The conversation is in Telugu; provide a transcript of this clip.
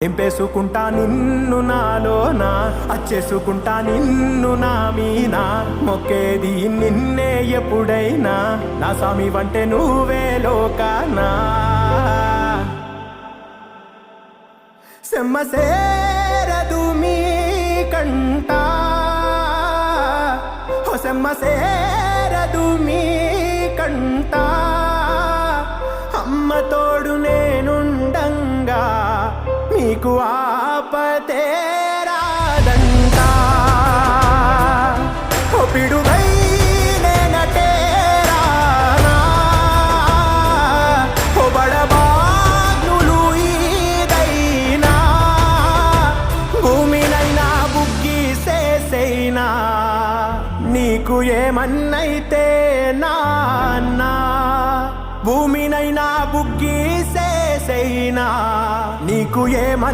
ఎంపేసుకుంటా నిన్ను నాలోన అచ్చేసుకుంటా నిన్ను నా మీన మొక్కేది నిన్నే ఎప్పుడైనా నా స్వామి వంటే నువ్వే లోకానా సెమ్మ సేరదు మీ కంట సెమ్మ సేరదు మీ కంట అమ్మ తోడు నేనుండంగా నీకు ఆపతే రాదంటా ఓ పిడుగై నేనటేరానా ఓ బడబాగ్నులు ఈదైనా భూమినైనా బుగ్గిసేసైనా నీకు ఏమన్నైతే నాన్నా భూమినైనా బుగ్గిసేసైనా నీకు ఏమన్నా